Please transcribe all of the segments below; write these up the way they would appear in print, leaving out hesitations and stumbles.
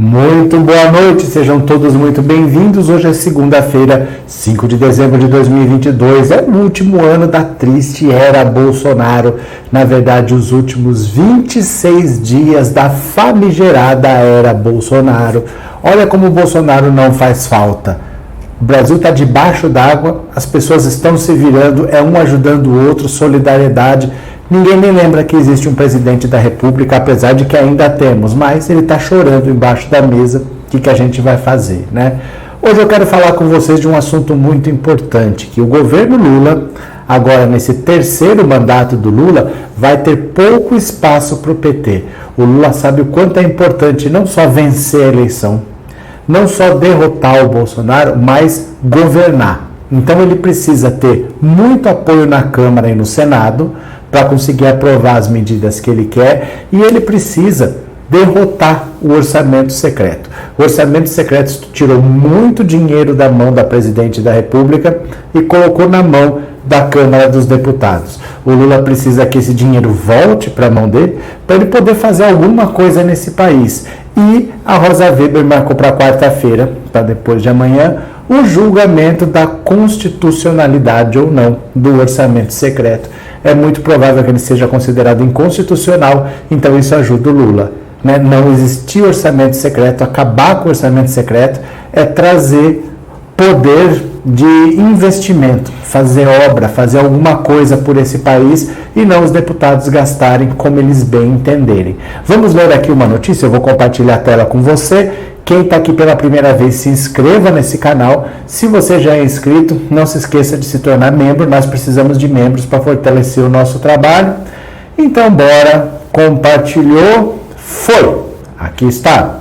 Muito boa noite, sejam todos muito bem-vindos. Hoje é segunda-feira, 5 de dezembro de 2022, é o último ano da triste era Bolsonaro. Na verdade, os últimos 26 dias da famigerada era Bolsonaro. Olha como o Bolsonaro não faz falta. O Brasil está debaixo d'água, as pessoas estão se virando, é um ajudando o outro, solidariedade. Ninguém nem lembra que existe um presidente da República, apesar de que ainda temos, mas ele está chorando embaixo da mesa. O que a gente vai fazer, né? Hoje eu quero falar com vocês de um assunto muito importante, que o governo Lula, agora nesse terceiro mandato do Lula, vai ter pouco espaço para o PT. O Lula sabe o quanto é importante não só vencer a eleição, não só derrotar o Bolsonaro, mas governar. Então ele precisa ter muito apoio na Câmara e no Senado para conseguir aprovar as medidas que ele quer, e ele precisa derrotar o orçamento secreto. O orçamento secreto tirou muito dinheiro da mão da presidente da República e colocou na mão da Câmara dos Deputados. O Lula precisa que esse dinheiro volte para a mão dele para ele poder fazer alguma coisa nesse país. E a Rosa Weber marcou para quarta-feira, para depois de amanhã, o julgamento da constitucionalidade ou não do orçamento secreto. É muito provável que ele seja considerado inconstitucional, então isso ajuda o Lula. Né? Não existir orçamento secreto, acabar com o orçamento secreto, é trazer poder de investimento, fazer obra, fazer alguma coisa por esse país e não os deputados gastarem como eles bem entenderem. Vamos ler aqui uma notícia, eu vou compartilhar a tela com você. Quem está aqui pela primeira vez, se inscreva nesse canal. Se você já é inscrito, não se esqueça de se tornar membro. Nós precisamos de membros para fortalecer o nosso trabalho. Então, bora. Compartilhou. Foi. Aqui está.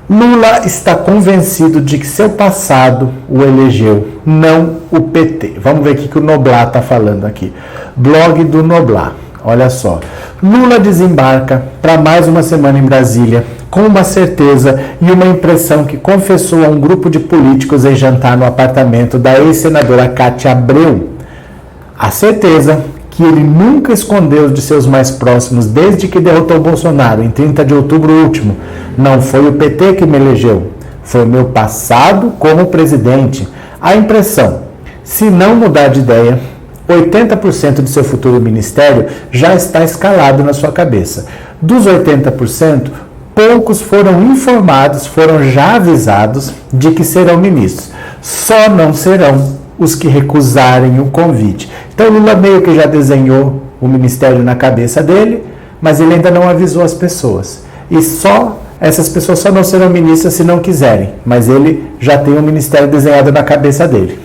Lula está convencido de que seu passado o elegeu, não o PT. Vamos ver o que o Noblar está falando aqui. Blog do Noblar. Olha só. Lula desembarca para mais uma semana em Brasília, com uma certeza e uma impressão que confessou a um grupo de políticos em jantar no apartamento da ex-senadora Cátia Abreu. A certeza que ele nunca escondeu de seus mais próximos desde que derrotou Bolsonaro em 30 de outubro último. Não foi o PT que me elegeu, foi o meu passado como presidente. A impressão, se não mudar de ideia, 80% do seu futuro ministério já está escalado na sua cabeça. Dos 80%, poucos foram informados, foram já avisados de que serão ministros. Só não serão os que recusarem o convite. Então Lula meio que já desenhou o ministério na cabeça dele, mas ele ainda não avisou as pessoas. E essas pessoas só não serão ministras se não quiserem, mas ele já tem o ministério desenhado na cabeça dele.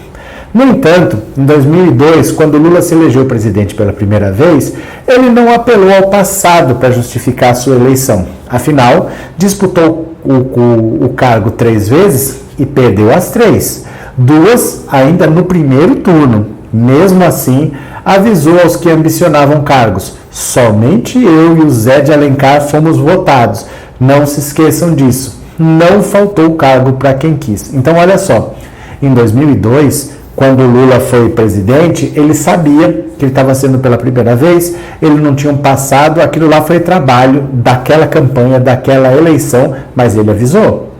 No entanto, em 2002, quando Lula se elegeu presidente pela primeira vez, ele não apelou ao passado para justificar a sua eleição. Afinal, disputou o cargo 3 vezes e perdeu as 3. 2 ainda no primeiro turno. Mesmo assim, avisou aos que ambicionavam cargos: somente eu e o Zé de Alencar fomos votados. Não se esqueçam disso. Não faltou cargo para quem quis. Então, olha só, em 2002... quando o Lula foi presidente, ele sabia que ele estava sendo pela primeira vez, ele não tinha um passado, aquilo lá foi trabalho daquela campanha, daquela eleição, mas ele avisou.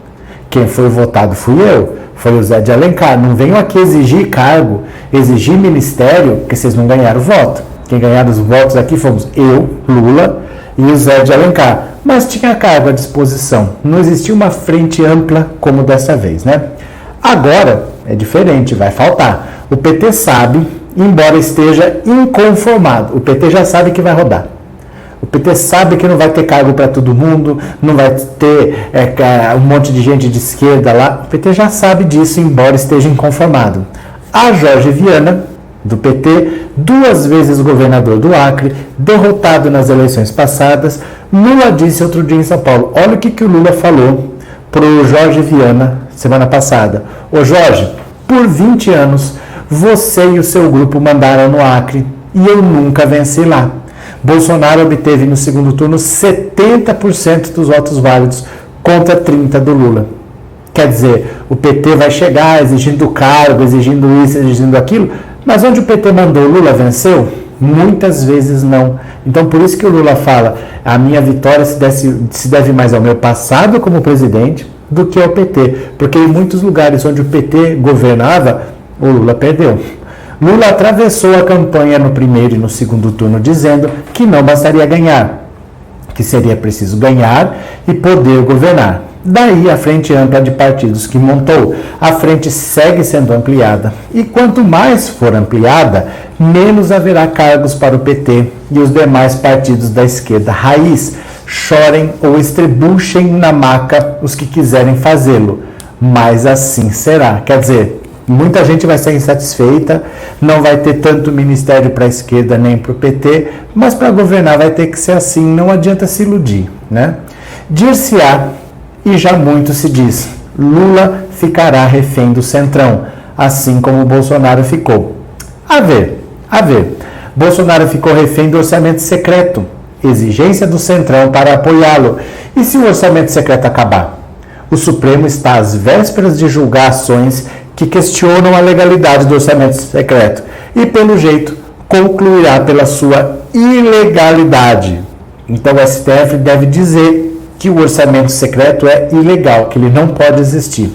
Quem foi votado fui eu, foi o Zé de Alencar. Não venham aqui exigir cargo, exigir ministério, porque vocês não ganharam voto. Quem ganharam os votos aqui fomos eu, Lula, e o Zé de Alencar. Mas tinha cargo à disposição, não existia uma frente ampla como dessa vez, né? Agora é diferente, vai faltar. O PT sabe, embora esteja inconformado, o PT já sabe que vai rodar. O PT sabe que não vai ter cargo para todo mundo, não vai ter um monte de gente de esquerda lá. O PT já sabe disso, embora esteja inconformado. A Jorge Viana, do PT, 2 vezes governador do Acre, derrotado nas eleições passadas, Lula disse outro dia em São Paulo. Olha o que o Lula falou para o Jorge Viana semana passada. Ô Jorge, por 20 anos, você e o seu grupo mandaram no Acre e eu nunca venci lá. Bolsonaro obteve no segundo turno 70% dos votos válidos contra 30% do Lula. Quer dizer, o PT vai chegar exigindo cargo, exigindo isso, exigindo aquilo, mas onde o PT mandou, Lula venceu? Muitas vezes não. Então, por isso que o Lula fala, a minha vitória se deve mais ao meu passado como presidente do que ao PT, porque em muitos lugares onde o PT governava, o Lula perdeu. Lula atravessou a campanha no primeiro e no segundo turno dizendo que não bastaria ganhar, que seria preciso ganhar e poder governar. Daí a frente ampla de partidos que montou. A frente segue sendo ampliada. E quanto mais for ampliada, menos haverá cargos para o PT e os demais partidos da esquerda raiz. Chorem ou estrebuchem na maca os que quiserem fazê-lo. Mas assim será. Quer dizer, muita gente vai ser insatisfeita, não vai ter tanto ministério para a esquerda nem para o PT, mas para governar vai ter que ser assim, não adianta se iludir, né? Dir-se-á, e já muito se diz, Lula ficará refém do Centrão, assim como o Bolsonaro ficou. A ver. Bolsonaro ficou refém do orçamento secreto, exigência do Centrão para apoiá-lo. E se o orçamento secreto acabar? O Supremo está às vésperas de julgar ações que questionam a legalidade do orçamento secreto e, pelo jeito, concluirá pela sua ilegalidade. Então, o STF deve dizer que o orçamento secreto é ilegal, que ele não pode existir.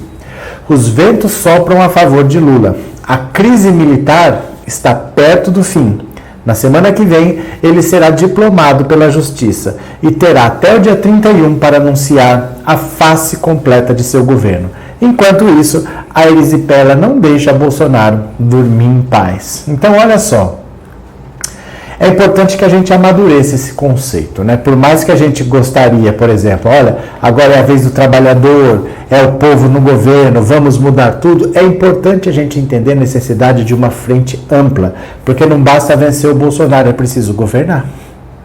Os ventos sopram a favor de Lula. A crise militar está perto do fim. Na semana que vem, ele será diplomado pela Justiça e terá até o dia 31 para anunciar a face completa de seu governo. Enquanto isso, a erisipela não deixa Bolsonaro dormir em paz. Então, olha só. É importante que a gente amadureça esse conceito, né? Por mais que a gente gostaria, por exemplo, olha, agora é a vez do trabalhador, é o povo no governo, vamos mudar tudo. É importante a gente entender a necessidade de uma frente ampla, porque não basta vencer o Bolsonaro, é preciso governar,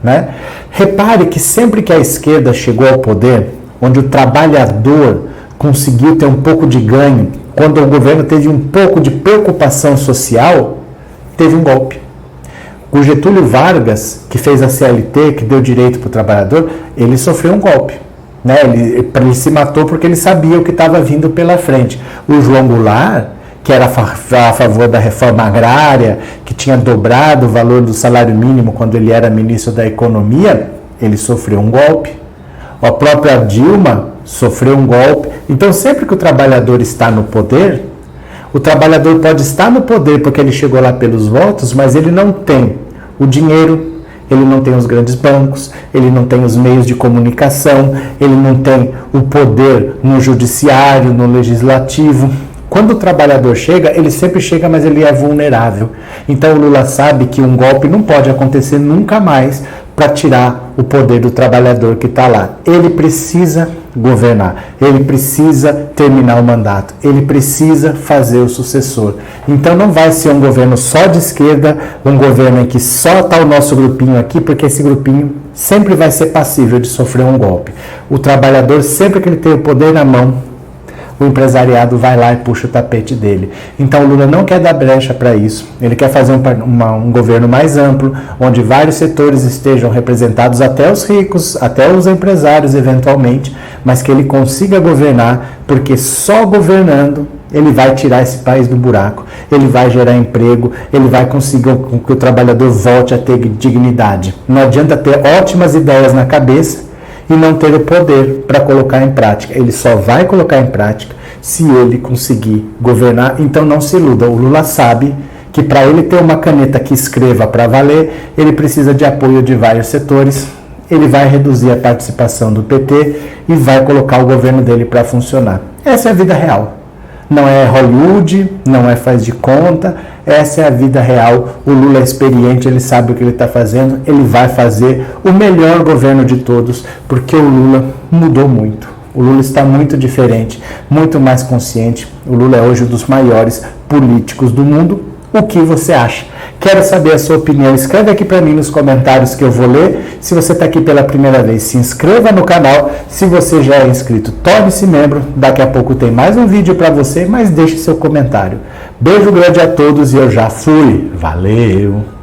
né? Repare que sempre que a esquerda chegou ao poder, onde o trabalhador conseguiu ter um pouco de ganho, quando o governo teve um pouco de preocupação social, teve um golpe. O Getúlio Vargas, que fez a CLT, que deu direito para o trabalhador, ele sofreu um golpe. Né? Ele se matou porque ele sabia o que estava vindo pela frente. O João Goulart, que era a favor da reforma agrária, que tinha dobrado o valor do salário mínimo quando ele era ministro da Economia, ele sofreu um golpe. A própria Dilma sofreu um golpe. Então, sempre que o trabalhador está no poder, o trabalhador pode estar no poder porque ele chegou lá pelos votos, mas ele não tem o dinheiro, ele não tem os grandes bancos, ele não tem os meios de comunicação, ele não tem o poder no judiciário, no legislativo. Quando o trabalhador chega, ele sempre chega, mas ele é vulnerável. Então o Lula sabe que um golpe não pode acontecer nunca mais para tirar o poder do trabalhador que está lá. Ele precisa governar, ele precisa terminar o mandato, ele precisa fazer o sucessor. Então não vai ser um governo só de esquerda, um governo em que só está o nosso grupinho aqui, porque esse grupinho sempre vai ser passível de sofrer um golpe. O trabalhador, sempre que ele tem o poder na mão, o empresariado vai lá e puxa o tapete dele. Então o Lula não quer dar brecha para isso. Ele quer fazer um governo mais amplo, onde vários setores estejam representados, até os ricos, até os empresários eventualmente, mas que ele consiga governar, porque só governando ele vai tirar esse país do buraco, ele vai gerar emprego, ele vai conseguir que o trabalhador volte a ter dignidade. Não adianta ter ótimas ideias na cabeça e não ter o poder para colocar em prática. Ele só vai colocar em prática se ele conseguir governar. Então não se iluda, o Lula sabe que para ele ter uma caneta que escreva para valer, ele precisa de apoio de vários setores, ele vai reduzir a participação do PT e vai colocar o governo dele para funcionar. Essa é a vida real. Não é Hollywood, não é faz de conta, essa é a vida real. O Lula é experiente, ele sabe o que ele está fazendo, ele vai fazer o melhor governo de todos, porque o Lula mudou muito. O Lula está muito diferente, muito mais consciente. O Lula é hoje um dos maiores políticos do mundo. O que você acha? Quero saber a sua opinião. Escreve aqui para mim nos comentários que eu vou ler. Se você está aqui pela primeira vez, se inscreva no canal. Se você já é inscrito, torne-se membro. Daqui a pouco tem mais um vídeo para você, mas deixe seu comentário. Beijo grande a todos e eu já fui. Valeu!